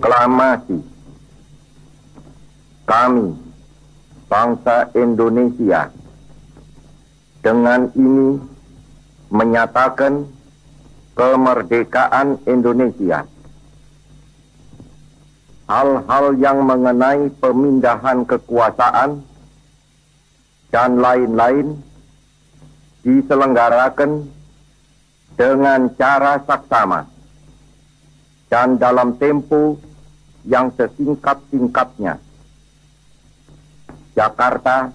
Proklamasi kami, bangsa Indonesia, dengan ini menyatakan kemerdekaan Indonesia. Hal-hal yang mengenai pemindahan kekuasaan dan lain-lain diselenggarakan dengan cara saksama dan dalam tempo yang sesingkat-singkatnya. Jakarta,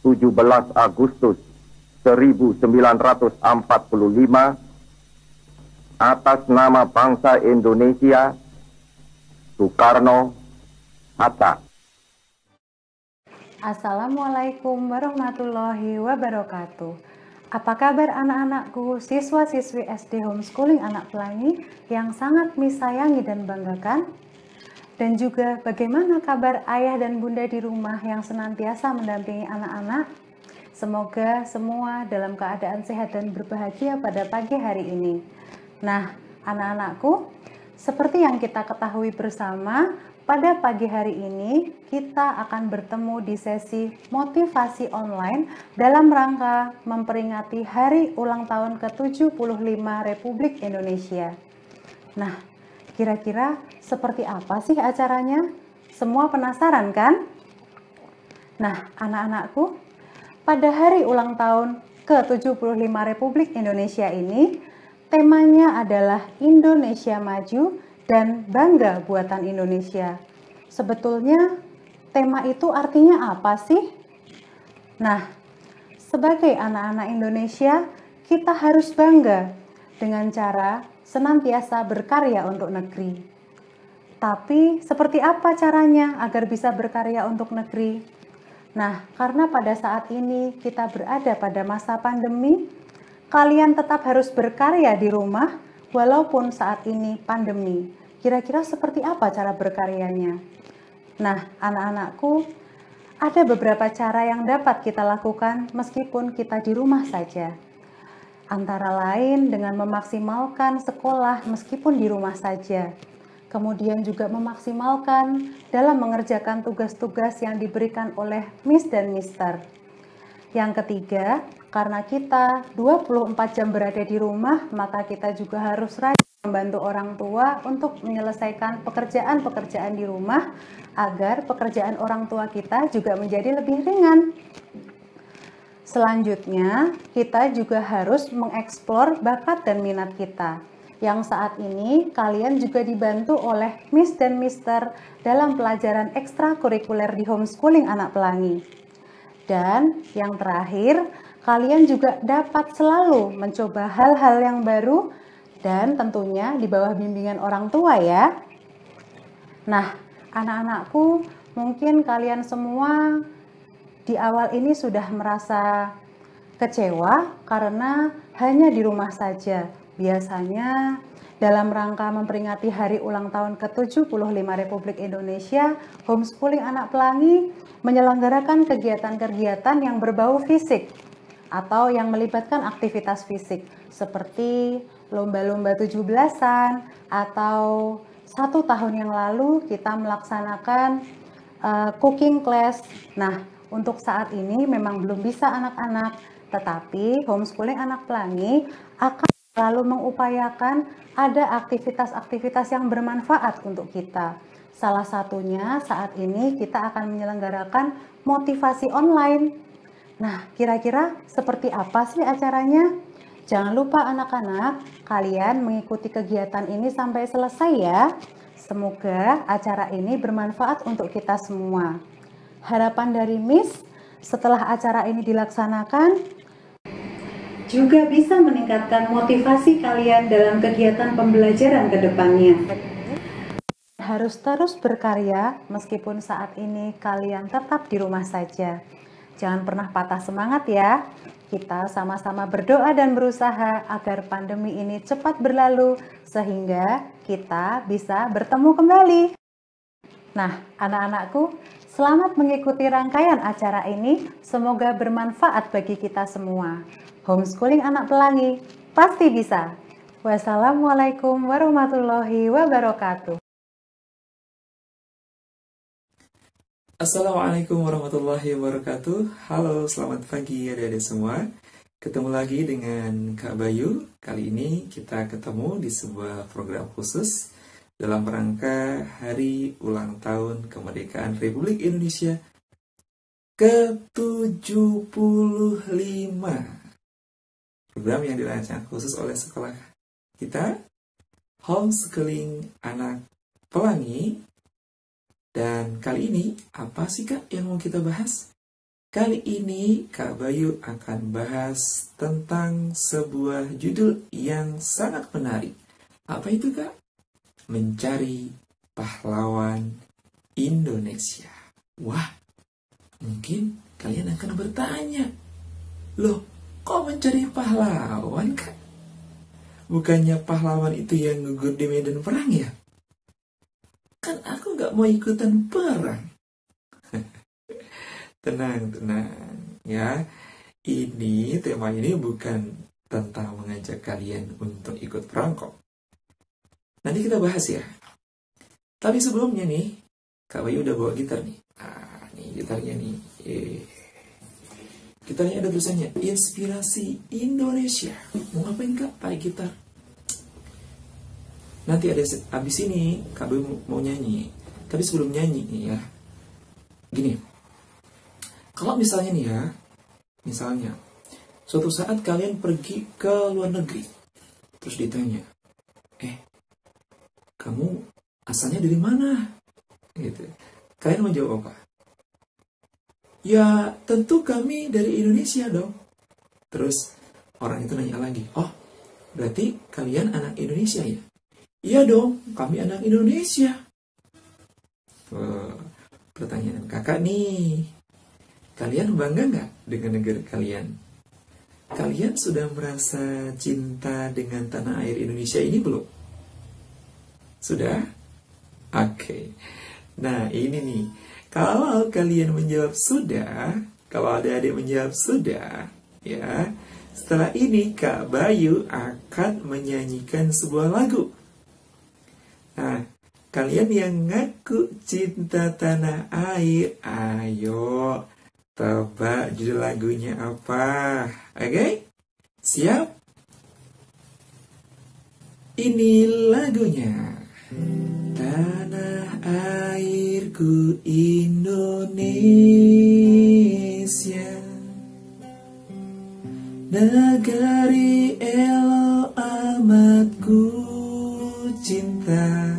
17 Agustus 1945, atas nama bangsa Indonesia, Soekarno Hatta. Assalamualaikum warahmatullahi wabarakatuh. Apa kabar anak-anakku, siswa-siswi SD Homeschooling Anak Pelangi yang sangat Miss sayangi dan banggakan? Dan juga bagaimana kabar ayah dan bunda di rumah yang senantiasa mendampingi anak-anak? Semoga semua dalam keadaan sehat dan berbahagia pada pagi hari ini. Nah, anak-anakku, seperti yang kita ketahui bersama, pada pagi hari ini kita akan bertemu di sesi motivasi online dalam rangka memperingati Hari Ulang Tahun ke-75 Republik Indonesia. Nah, kira-kira seperti apa sih acaranya? Semua penasaran kan? Nah, anak-anakku, pada Hari Ulang Tahun ke-75 Republik Indonesia ini, temanya adalah Indonesia Maju dan Bangga Buatan Indonesia. Sebetulnya tema itu artinya apa sih? Nah, sebagai anak-anak Indonesia, kita harus bangga dengan cara senantiasa berkarya untuk negeri. Tapi seperti apa caranya agar bisa berkarya untuk negeri? Nah, karena pada saat ini kita berada pada masa pandemi, kalian tetap harus berkarya di rumah walaupun saat ini pandemi. Kira-kira seperti apa cara berkaryanya? Nah, anak-anakku, ada beberapa cara yang dapat kita lakukan meskipun kita di rumah saja. Antara lain dengan memaksimalkan sekolah meskipun di rumah saja. Kemudian juga memaksimalkan dalam mengerjakan tugas-tugas yang diberikan oleh Miss dan Mister. Yang ketiga, karena kita 24 jam berada di rumah, maka kita juga harus rajin membantu orang tua untuk menyelesaikan pekerjaan-pekerjaan di rumah agar pekerjaan orang tua kita juga menjadi lebih ringan. Selanjutnya, kita juga harus mengeksplor bakat dan minat kita. Yang saat ini kalian juga dibantu oleh Miss dan Mister dalam pelajaran ekstrakurikuler di Homeschooling Anak Pelangi. Dan yang terakhir, kalian juga dapat selalu mencoba hal-hal yang baru dan tentunya di bawah bimbingan orang tua ya. Nah, anak-anakku, mungkin kalian semua di awal ini sudah merasa kecewa karena hanya di rumah saja. Biasanya dalam rangka memperingati Hari Ulang Tahun ke-75 Republik Indonesia, Homeschooling Anak Pelangi menyelenggarakan kegiatan-kegiatan yang berbau fisik atau yang melibatkan aktivitas fisik seperti lomba-lomba 17-an atau 1 tahun yang lalu kita melaksanakan cooking class. Nah, untuk saat ini memang belum bisa anak-anak, tetapi Homeschooling Anak Pelangi akan selalu mengupayakan ada aktivitas-aktivitas yang bermanfaat untuk kita. Salah satunya saat ini kita akan menyelenggarakan motivasi online. Nah, kira-kira seperti apa sih acaranya? Jangan lupa anak-anak, kalian mengikuti kegiatan ini sampai selesai ya. Semoga acara ini bermanfaat untuk kita semua. Harapan dari Miss, setelah acara ini dilaksanakan, juga bisa meningkatkan motivasi kalian dalam kegiatan pembelajaran ke depannya. Harus terus berkarya meskipun saat ini kalian tetap di rumah saja. Jangan pernah patah semangat ya. Kita sama-sama berdoa dan berusaha agar pandemi ini cepat berlalu sehingga kita bisa bertemu kembali. Nah, anak-anakku, selamat mengikuti rangkaian acara ini. Semoga bermanfaat bagi kita semua. Homeschooling Anak Pelangi pasti bisa. Wassalamualaikum warahmatullahi wabarakatuh. Assalamualaikum warahmatullahi wabarakatuh. Halo, selamat pagi adik-adik semua. Ketemu lagi dengan Kak Bayu. Kali ini kita ketemu di sebuah program khusus dalam rangka Hari Ulang Tahun Kemerdekaan Republik Indonesia ke-75. Program yang dirancang khusus oleh sekolah kita, Homeschooling Anak Pelangi. Dan kali ini, apa sih Kak yang mau kita bahas? Kali ini Kak Bayu akan bahas tentang sebuah judul yang sangat menarik. Apa itu Kak? Mencari Pahlawan Indonesia. Wah, mungkin kalian akan bertanya, loh kok mencari pahlawan Kak? Bukannya pahlawan itu yang gugur di medan perang ya? Kan aku nggak mau ikutan perang. Tenang ya. Tema ini bukan tentang mengajak kalian untuk ikut perang kok. Nanti kita bahas ya. Tapi sebelumnya nih, Kak Bayu udah bawa gitar nih. Nih gitarnya nih. Gitarnya ada tulisannya Inspirasi Indonesia. Mau ngapain Kak pakai gitar? Nanti ada abis ini Kak Bayu mau nyanyi. Tapi sebelum nyanyi nih ya, gini, kalau misalnya nih ya, misalnya suatu saat kalian pergi ke luar negeri, terus ditanya, kamu asalnya dari mana? Gitu. Kalian mau jawab apa? Ya tentu kami dari Indonesia dong. Terus orang itu nanya lagi, oh berarti kalian anak Indonesia ya? Iya dong, kami anak Indonesia. Pertanyaan kakak nih, kalian bangga nggak dengan negara kalian? Kalian sudah merasa cinta dengan tanah air Indonesia ini belum? Sudah? Oke. Nah ini nih, kalau kalian menjawab sudah, kalau adik-adik menjawab sudah, ya, setelah ini Kak Bayu akan menyanyikan sebuah lagu. Nah, kalian yang ngaku cinta tanah air, ayo tebak judul lagunya apa? Oke? Siap? Ini lagunya. Tanah airku Indonesia, negeri elok amat ku cinta,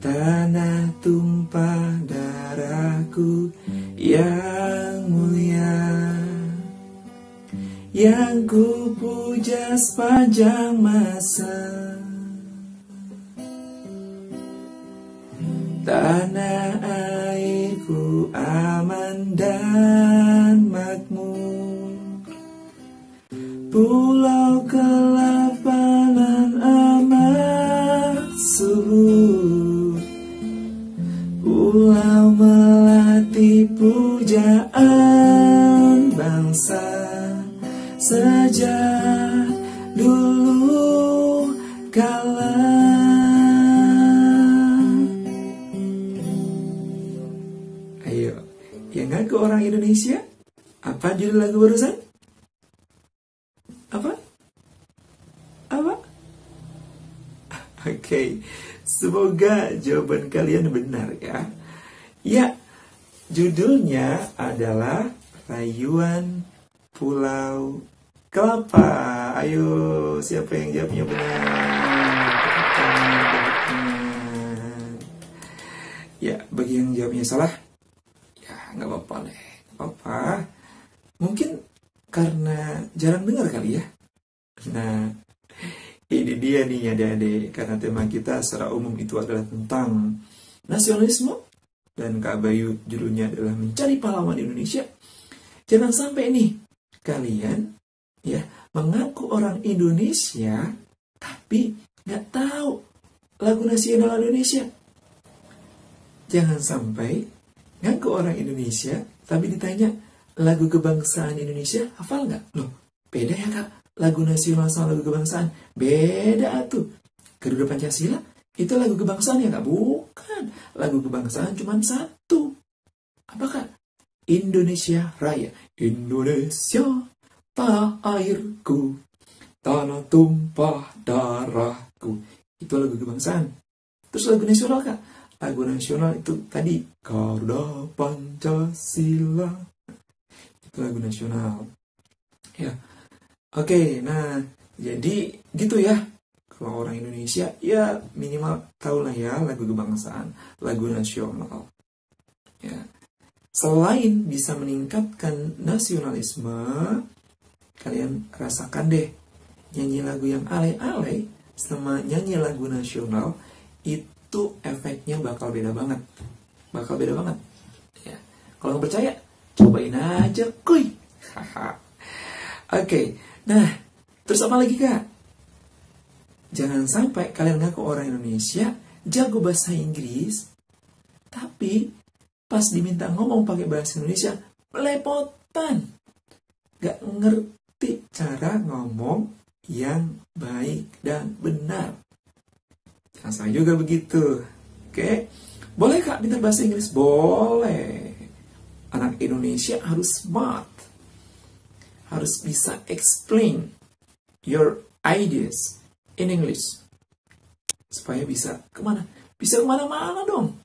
tanah tumpah darahku yang mulia, yang ku puja sepanjang masa. Tanah airku aman dan makmur, pulau kelapanan amat subur, pulau melati pujaan bangsa sejak dulu kala. Ayo, yang ngaku orang Indonesia, apa judul lagu barusan? Apa? Oke, semoga jawaban kalian benar ya. Ya, judulnya adalah Rayuan Pulau Kelapa. Ayo, siapa yang jawabnya benar? Ya, bagi yang jawabnya salah, ya nggak apa-apa deh, nggak apa-apa. Mungkin karena jarang dengar kali ya. Nah, ini dia nih adik-adik, karena tema kita secara umum itu adalah tentang nasionalisme, dan Kak Bayu judulnya adalah Mencari Pahlawan Indonesia. Jangan sampai nih kalian ya mengaku orang Indonesia tapi nggak tahu lagu nasional Indonesia. Jangan sampai ngaku orang Indonesia tapi ditanya lagu kebangsaan Indonesia hafal nggak? Loh, beda ya Kak. Lagu nasional sama lagu kebangsaan beda tuh. Garuda Pancasila itu lagu kebangsaan ya Kak? Bukan. Lagu kebangsaan cuma satu. Apakah? Indonesia Raya. Indonesia, tanah airku, tanah tumpah darahku. Itu lagu kebangsaan. Terus lagu nasional, Kak? Lagu nasional itu tadi, Garuda Pancasila. Itu lagu nasional. Ya. Oke, nah, jadi gitu ya. Kalau orang Indonesia, ya minimal tahu lah ya lagu kebangsaan, lagu nasional. Ya. Selain bisa meningkatkan nasionalisme, kalian rasakan deh, nyanyi lagu yang alay-alay sama nyanyi lagu nasional, itu efeknya bakal beda banget. Bakal beda banget. Ya. Kalau nggak percaya, cobain aja, kuy. Oke, nah, terus apa lagi, Kak? Jangan sampai kalian ngaku orang Indonesia, jago bahasa Inggris, tapi pas diminta ngomong pakai bahasa Indonesia, belepotan. Gak ngerti cara ngomong yang baik dan benar. Jangan sampai juga begitu. Oke? Boleh, Kak, pintar bahasa Inggris? Boleh. Anak Indonesia harus smart. Harus bisa explain your ideas in English. Supaya bisa kemana? Bisa kemana-mana dong.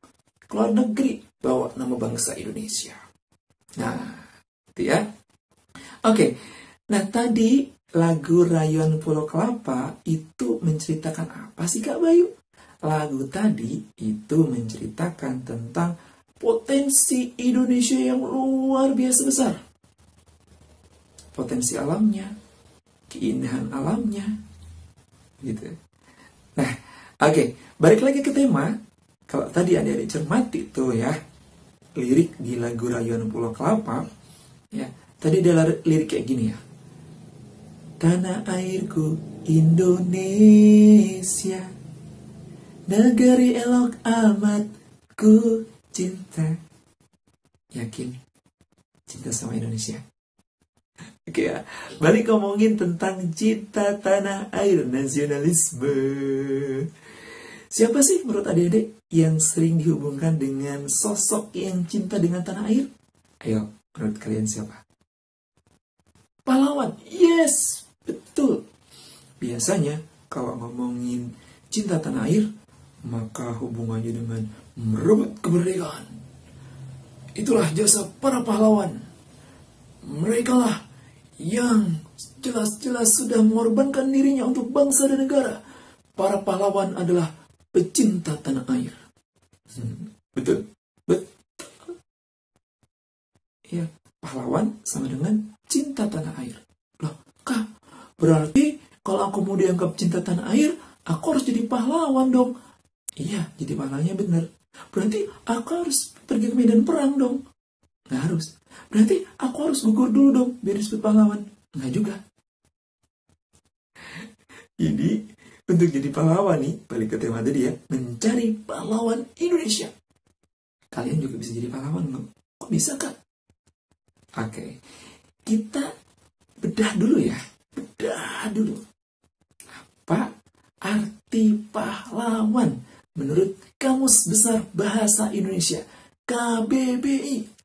Keluar negeri, bawa nama bangsa Indonesia. Nah, itu ya. Oke, nah tadi lagu Rayuan Pulau Kelapa itu menceritakan apa sih, Kak Bayu? Lagu tadi itu menceritakan tentang potensi Indonesia yang luar biasa besar. Potensi alamnya, keindahan alamnya, gitu. Nah, oke, balik lagi ke tema. Kalau tadi adik-adik cermati tuh ya, lirik di lagu Rayuan Pulau Kelapa, ya, tadi ada lirik kayak gini ya. Tanah airku Indonesia, negeri elok amat ku cinta. Yakin cinta sama Indonesia? Oke ya, balik ngomongin tentang cinta tanah air, nasionalisme. Siapa sih menurut adik-adik yang sering dihubungkan dengan sosok yang cinta dengan tanah air? Ayo, menurut kalian siapa? Pahlawan. Yes, betul. Biasanya kalau ngomongin cinta tanah air, maka hubungannya dengan merebut kemerdekaan. Itulah jasa para pahlawan. Mereka lah yang jelas-jelas sudah mengorbankan dirinya untuk bangsa dan negara. Para pahlawan adalah pecinta tanah air. Betul. Betul. Ya, pahlawan sama dengan cinta tanah air. Loh, Kak, berarti kalau aku mau dianggap cinta tanah air, aku harus jadi pahlawan dong. Iya, jadi pahlawannya benar. Berarti aku harus pergi ke medan perang dong. Nggak harus. Berarti aku harus gugur dulu dong biar disebut pahlawan. Nggak juga. Jadi untuk jadi pahlawan nih, balik ke tema tadi ya, mencari pahlawan Indonesia. Kalian juga bisa jadi pahlawan loh. Kok bisa, Kak? Oke, kita bedah dulu ya. Bedah dulu. Apa arti pahlawan menurut Kamus Besar Bahasa Indonesia, KBBI?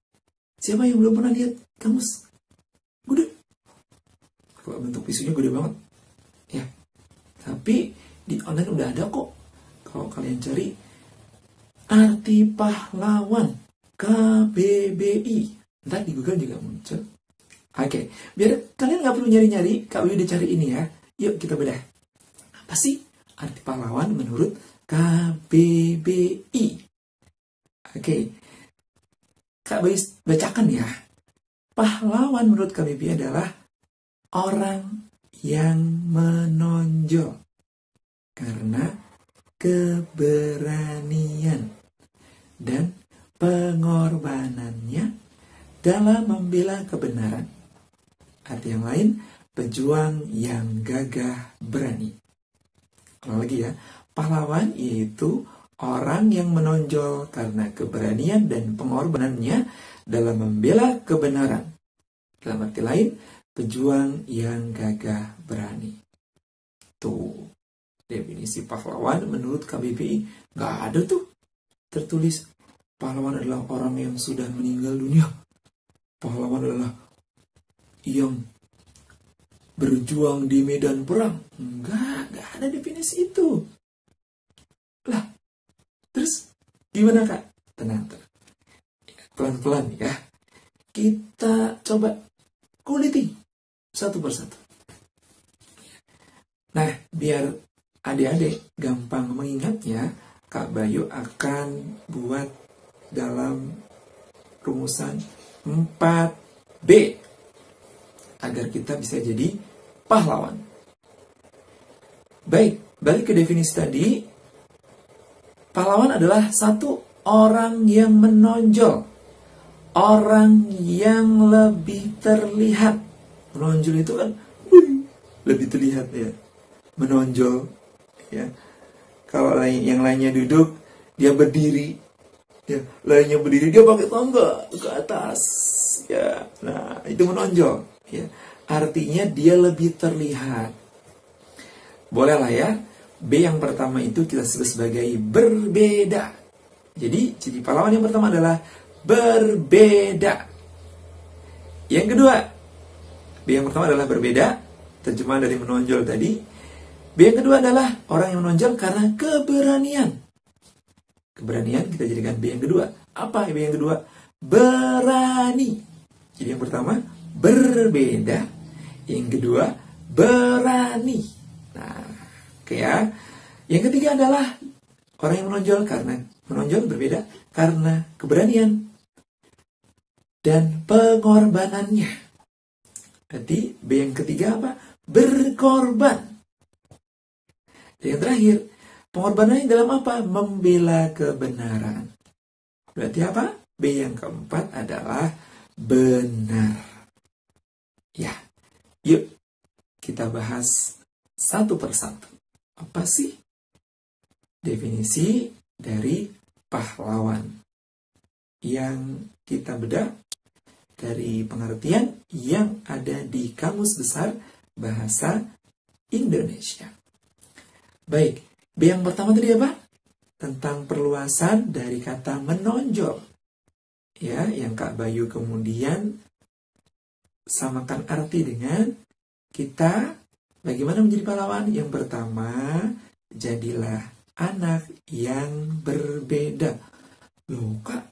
Siapa yang belum pernah lihat kamus? Gede. Kalau bentuk visunya gede banget. Ya. Tapi di online udah ada kok. Kalau kalian cari arti pahlawan KBBI, ntar di Google juga muncul. Oke, biar kalian nggak perlu nyari-nyari, Kak Bayu udah cari ini ya. Yuk kita bedah. Apa sih arti pahlawan menurut KBBI? Oke, Kak Bayu bacakan ya. Pahlawan menurut KBBI adalah orang yang menonjol karena keberanian dan pengorbanannya dalam membela kebenaran. Arti yang lain, pejuang yang gagah berani. Kalau lagi ya, pahlawan yaitu orang yang menonjol karena keberanian dan pengorbanannya dalam membela kebenaran. Dalam arti lain, pejuang yang gagah berani. Tuh, definisi pahlawan menurut KBBI nggak ada tuh. tertulis pahlawan adalah orang yang sudah meninggal dunia. Pahlawan adalah yang berjuang di medan perang. Enggak ada definisi itu. Lah, terus gimana Kak? Tenang. Pelan-pelan ya. Kita coba kuliti satu persatu. Nah, biar adik-adik gampang mengingatnya, Kak Bayu akan buat dalam rumusan 4B agar kita bisa jadi pahlawan. Baik, balik ke definisi tadi. Pahlawan adalah satu orang yang menonjol, orang yang lebih terlihat. Menonjol itu kan lebih terlihat ya, menonjol ya. Kalau yang lainnya duduk, dia berdiri ya, lainnya berdiri, dia pakai tangga ke atas ya. Nah, itu menonjol ya, artinya dia lebih terlihat. Bolehlah ya. B yang pertama itu kita sebut sebagai berbeda. Jadi ciri pahlawan yang pertama adalah berbeda. Yang kedua, B yang pertama adalah berbeda, terjemahan dari menonjol tadi. B yang kedua adalah orang yang menonjol karena keberanian. Keberanian kita jadikan B yang kedua. Apa B yang kedua? Berani. Jadi yang pertama berbeda, yang kedua berani. Nah, oke ya. Yang ketiga adalah orang yang menonjol berbeda karena keberanian dan pengorbanannya. Berarti B yang ketiga apa? Berkorban. Dan yang terakhir, pengorbanannya dalam apa? Membela kebenaran. Berarti apa? B yang keempat adalah benar. Ya, yuk kita bahas satu persatu. Apa sih definisi dari pahlawan yang kita bedah dari pengertian yang ada di Kamus Besar Bahasa Indonesia? Baik, B yang pertama tadi apa? Tentang perluasan dari kata menonjol. Ya, yang Kak Bayu kemudian samakan arti dengan kita bagaimana menjadi pahlawan. Yang pertama, jadilah anak yang berbeda. Loh Kak,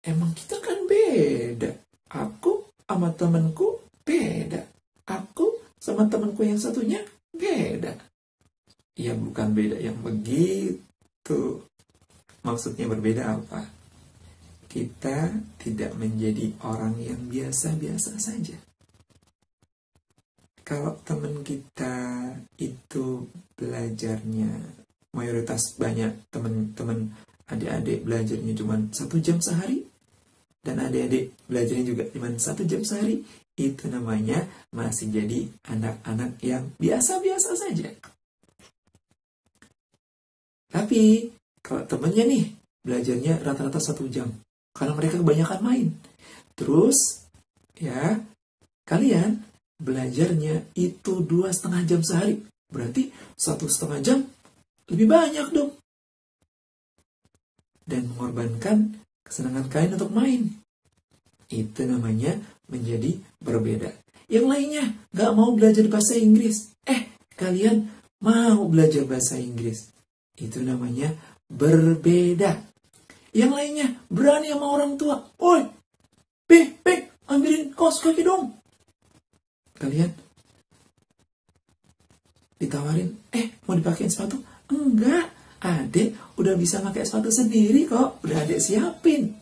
emang kita kan beda. Aku sama temanku beda. Aku sama temanku yang satunya beda. Ya bukan beda yang begitu. Maksudnya berbeda apa? Kita tidak menjadi orang yang biasa-biasa saja. Kalau teman kita itu belajarnya, mayoritas banyak teman-teman adik-adik belajarnya cuma 1 jam sehari, dan adik-adik belajarnya juga cuma 1 jam sehari, itu namanya masih jadi anak-anak yang biasa-biasa saja. Tapi kalau temennya nih belajarnya rata-rata 1 jam, karena mereka kebanyakan main. Terus ya kalian belajarnya itu 2,5 jam sehari, berarti 1,5 jam lebih banyak dong. Dan mengorbankan kesenangan kalian untuk main. Itu namanya menjadi berbeda. Yang lainnya gak mau belajar bahasa Inggris. Kalian mau belajar bahasa Inggris. Itu namanya berbeda. Yang lainnya berani sama orang tua. Oi, Pek, ambilin kaos kaki dong. Kalian ditawarin, mau dipakein sepatu? Enggak, adek udah bisa pakai sepatu sendiri kok. Udah adek siapin.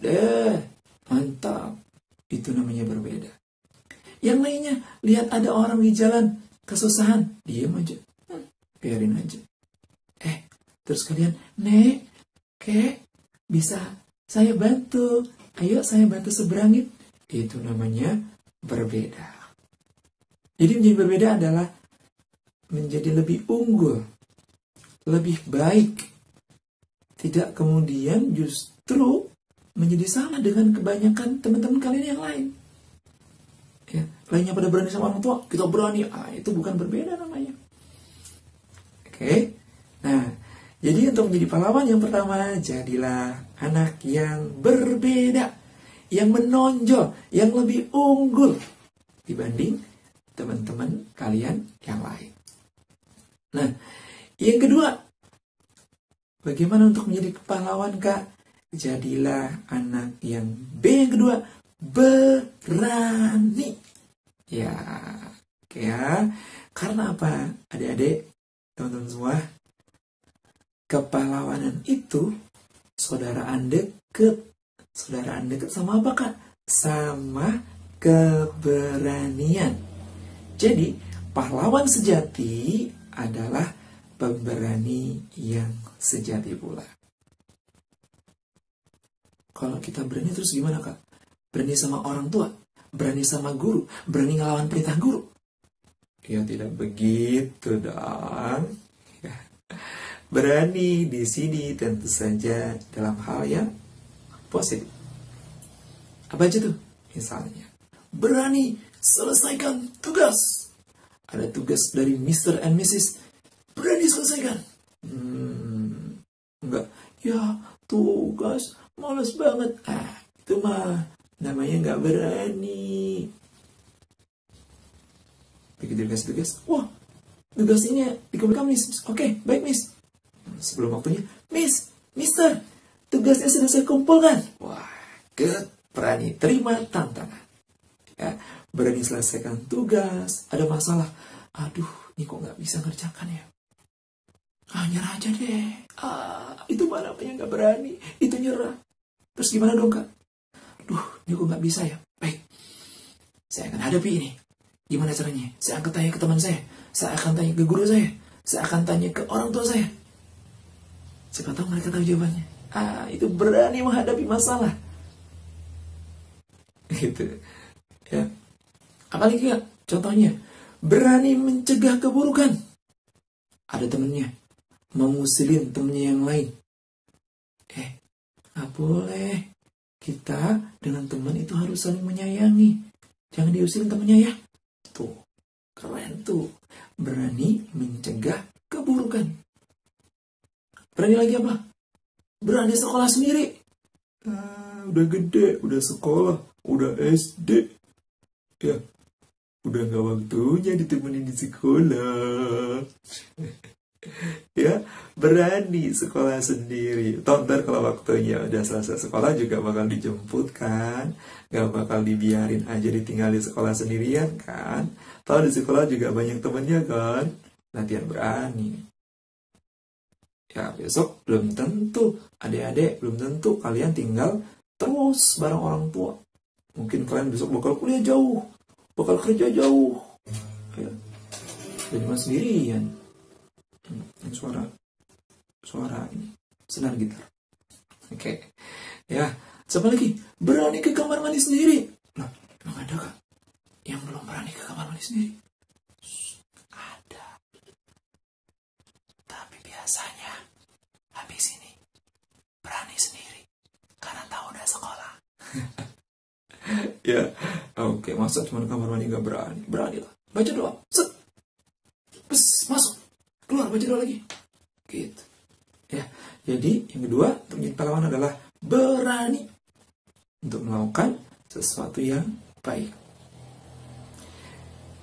Mantap. Itu namanya berbeda. Yang lainnya, lihat ada orang di jalan kesusahan, diam aja. Biarin aja. Terus kalian, Nek, Kek, bisa saya bantu. Ayo saya bantu seberangin. Itu namanya berbeda. Jadi menjadi berbeda adalah menjadi lebih unggul, lebih baik. Tidak kemudian justru menjadi sama dengan kebanyakan teman-teman kalian yang lain. Ya, lainnya pada berani sama orang tua, kita berani. Itu bukan berbeda namanya. Oke. Nah, jadi untuk menjadi pahlawan yang pertama, jadilah anak yang berbeda, yang menonjol, yang lebih unggul dibanding teman-teman kalian yang lain. Nah, yang kedua, bagaimana untuk menjadi pahlawan, Kak? Jadilah anak yang B yang kedua, berani. Ya, oke ya. Karena apa? Adik-adik, teman-teman semua, kepahlawanan itu saudaraan deket. Saudaraan deket sama apa, Kak? Sama keberanian. Jadi, pahlawan sejati adalah pemberani yang sejati pula. Kalau kita berani terus gimana, Kak? Berani sama orang tua, berani sama guru, berani ngelawan perintah guru. Ya tidak begitu dong. Ya. Berani di sini tentu saja dalam hal yang positif. Apa aja tuh? Misalnya, berani selesaikan tugas. Ada tugas dari Mr. and Mrs. Berani selesaikan. Enggak, ya tugas malas banget. Itu mah namanya nggak berani. Begitu dikasih tugas, wah, tugas ini dikumpulkan Miss. Oke, baik Miss. Sebelum waktunya, Miss, Mister, tugasnya sudah saya kumpulkan. Wah, berani terima tantangan. Ya, berani selesaikan tugas. Ada masalah, aduh, ini kok nggak bisa ngerjakan ya. Nyerah aja deh. Itu mana yang nggak berani, itu nyerah. Terus gimana dong, Kak? Duh, ini kok nggak bisa ya. Baik, saya akan hadapi ini. Gimana caranya? Saya akan tanya ke teman saya akan tanya ke guru saya akan tanya ke orang tua saya. Siapa tahu mereka tahu jawabannya. Itu berani menghadapi masalah. Gitu. Ya. Apalagi, Kak? Contohnya, berani mencegah keburukan. Ada temennya mau ngusilin temennya yang lain. Gak boleh. Kita dengan teman itu harus saling menyayangi. Jangan diusilin temennya ya. Tuh, keren tuh. Berani mencegah keburukan. Berani lagi apa? Berani sekolah sendiri. Udah gede, udah sekolah, udah SD. Ya, udah gak waktunya ditemenin di sekolah. Ya, berani sekolah sendiri. Ntar kalau waktunya udah selesai sekolah juga bakal dijemput kan. Gak bakal dibiarin aja ditinggal di sekolah sendirian kan. Tahu di sekolah juga banyak temennya kan. Latihan berani. Ya, besok belum tentu, adik-adik belum tentu kalian tinggal terus bareng orang tua. Mungkin kalian besok bakal kuliah jauh, bakal kerja jauh. Ya, jadi mas sendirian. Suara ini senar gitar. Oke. Ya, siapa lagi? Berani ke kamar mandi sendiri. Nah, emang ada, Kak, yang belum berani ke kamar mandi sendiri? Ada. Tapi biasanya habis ini berani sendiri karena tahu udah sekolah. Ya, oke. Masa cuma kamar mandi nggak berani? Berani lah. Baca doa. Set. Pes, masuk. Keluar, baca doa lagi. Gitu. Ya, jadi yang kedua untuk menjadi pahlawan adalah berani untuk melakukan sesuatu yang baik.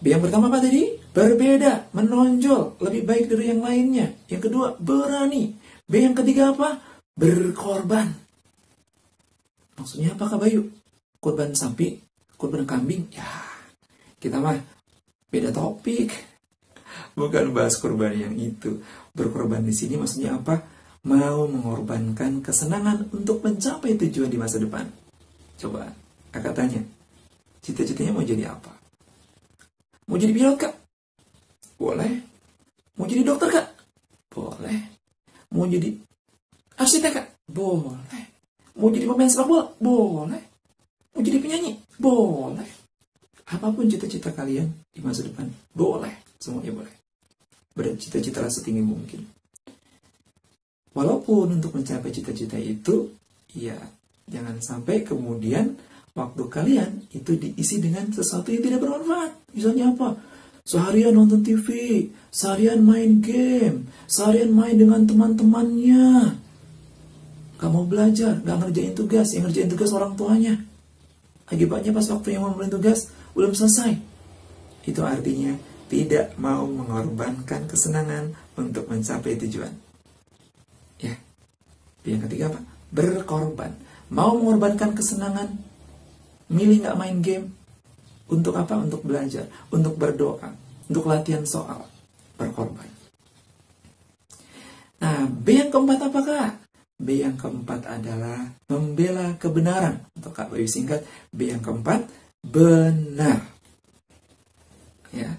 Yang pertama apa tadi? Berbeda, menonjol, lebih baik dari yang lainnya. Yang kedua, berani. B yang ketiga apa? Berkorban. Maksudnya apa, Kak Bayu? Korban sapi, korban kambing? Ya, kita mah beda topik. Bukan bahas korban yang itu. Berkorban di sini maksudnya apa? Mau mengorbankan kesenangan untuk mencapai tujuan di masa depan. Coba, Kakak tanya. Cita-citanya mau jadi apa? Mau jadi pilot, Kak? Boleh. Mau jadi dokter, Kak? Boleh. Mau jadi arsitek, Kak? Boleh. Mau jadi pemain sepak bola? Boleh. Mau jadi penyanyi? Boleh. Apapun cita-cita kalian di masa depan, boleh. Semuanya boleh. Bercita-citalah setinggi mungkin. Walaupun untuk mencapai cita-cita itu, ya jangan sampai kemudian waktu kalian itu diisi dengan sesuatu yang tidak bermanfaat. Misalnya apa? Seharian nonton TV, seharian main game, seharian main dengan teman-temannya. gak mau belajar, gak ngerjain tugas. Yang ngerjain tugas orang tuanya. Akibatnya pas waktu yang ngumpulin tugas belum selesai. Itu artinya tidak mau mengorbankan kesenangan untuk mencapai tujuan. Ya. Yang ketiga apa? Berkorban. Mau mengorbankan kesenangan, milih gak main game. Untuk apa? Untuk belajar, untuk berdoa, untuk latihan soal. Berkorban. Nah, B yang keempat apakah? B yang keempat adalah membela kebenaran. Untuk Kak Bayu singkat, B yang keempat, benar. Ya,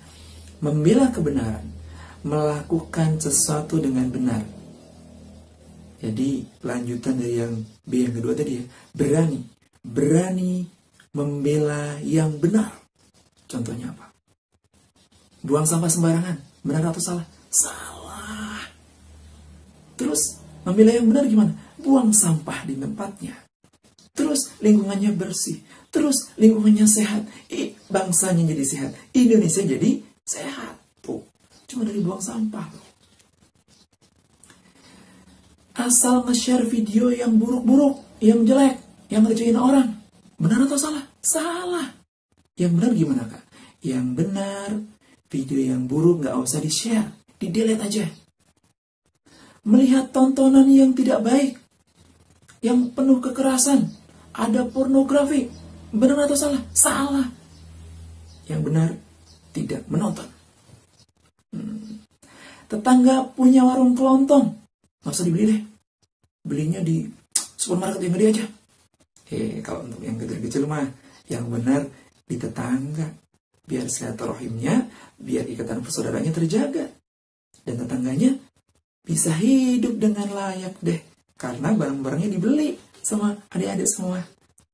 membela kebenaran, melakukan sesuatu dengan benar. Jadi, lanjutan dari yang B yang kedua tadi ya, berani membela yang benar. Contohnya apa? Buang sampah sembarangan, benar atau salah? Salah. Terus, membela yang benar gimana? Buang sampah di tempatnya. Terus lingkungannya bersih. Terus lingkungannya sehat. Bangsanya jadi sehat. Indonesia jadi sehat. Tuh, cuma dari buang sampah. Asal nge-share video yang buruk-buruk, yang jelek, yang ngerjain orang. Benar atau salah? Salah. Yang benar gimana Kak? Yang benar, video yang buruk gak usah di-share. Di-delete aja. Melihat tontonan yang tidak baik, yang penuh kekerasan, ada pornografi, benar atau salah? Salah. Yang benar, tidak menonton. Tetangga punya warung kelontong, nggak usah dibeli deh. Belinya di supermarket yang gede aja. Kalau untuk yang kecil-kecil mah, yang benar di tetangga. Biar silaturahimnya, biar ikatan persaudaranya terjaga. Dan tetangganya bisa hidup dengan layak deh. Karena barang-barangnya dibeli sama adik-adik semua.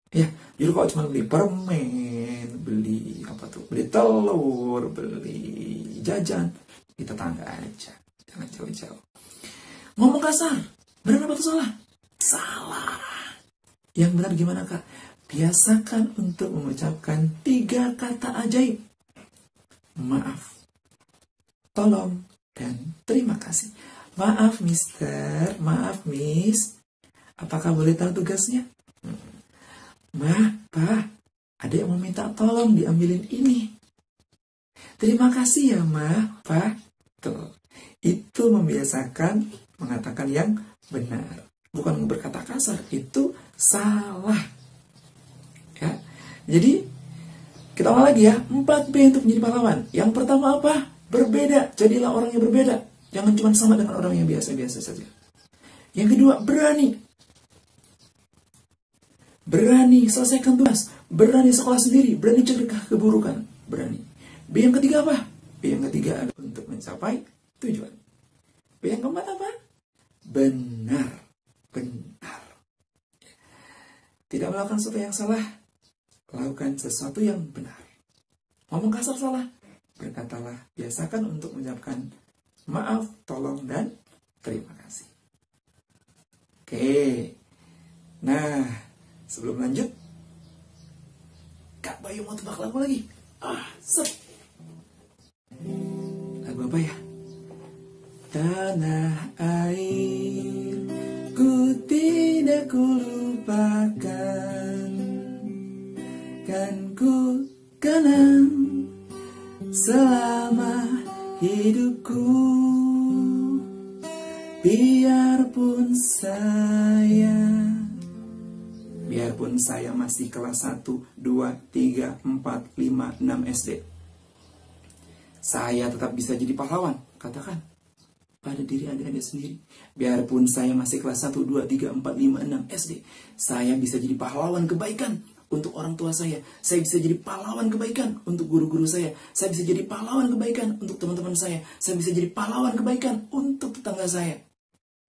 Ya, jadi kalau cuma beli permen, beli apa tuh, beli telur, beli jajan, di tetangga aja. Jangan jauh-jauh. Ngomong kasar, benar apa tuh salah? Salah. Yang benar gimana Kak? Biasakan untuk mengucapkan 3 kata ajaib. Maaf, tolong, dan terima kasih. Maaf mister, maaf miss. Apakah boleh tahu tugasnya? Ma, Pa, ada yang mau minta tolong diambilin ini. Terima kasih ya Ma, Pa. Tuh, itu membiasakan mengatakan yang benar. Bukan berkata kasar, itu salah. Ya, jadi kita ulang lagi ya. 4B untuk menjadi pahlawan. Yang pertama apa? Berbeda. Jadilah orang yang berbeda. Jangan cuma sama dengan orang yang biasa-biasa saja. Yang kedua, berani. Berani selesaikan tugas. Berani sekolah sendiri. Berani cegah keburukan. Berani. B yang ketiga apa? B yang ketiga adalah untuk mencapai tujuan. B yang keempat apa? Benar. Benar. Tidak melakukan sesuatu yang salah. Lakukan sesuatu yang benar. Ngomong kasar salah. Berkatalah, biasakan untuk mengucapkan maaf, tolong, dan terima kasih. Oke. Nah, sebelum lanjut, Kak Bayu mau tebak lagu lagi. Lagu apa ya? Tanah air ku tidak kulupakan, kan ku kenang selama hidupku. Biarpun saya masih kelas 1, 2, 3, 4, 5, 6 SD, saya tetap bisa jadi pahlawan. Katakan pada diri adik-adik sendiri. Biarpun saya masih kelas 1, 2, 3, 4, 5, 6 SD, saya bisa jadi pahlawan kebaikan untuk orang tua saya. Saya bisa jadi pahlawan kebaikan untuk guru-guru saya. Saya bisa jadi pahlawan kebaikan untuk teman-teman saya. Saya bisa jadi pahlawan kebaikan untuk tetangga saya.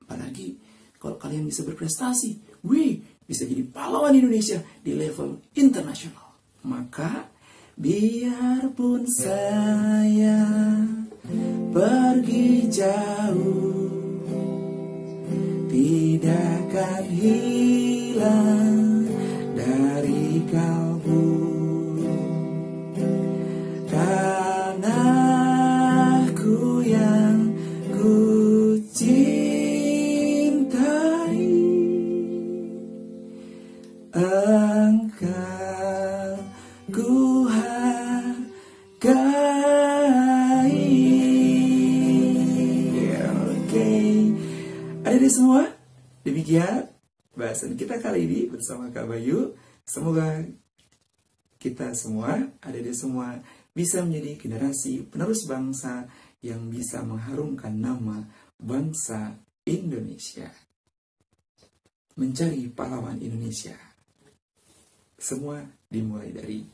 Apalagi kalau kalian bisa berprestasi, bisa jadi pahlawan Indonesia di level internasional. Maka biarpun saya pergi jauh, tidak akan hilang dari kalbu. Tanahku yang ku cintai, semua, demikian bahasan kita kali ini bersama Kak Bayu. Semoga kita semua, adik-adik semua, bisa menjadi generasi penerus bangsa yang bisa mengharumkan nama bangsa Indonesia. Mencari pahlawan Indonesia. Semua dimulai dari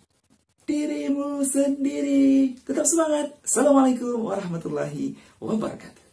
dirimu sendiri. Tetap semangat. Assalamualaikum warahmatullahi wabarakatuh.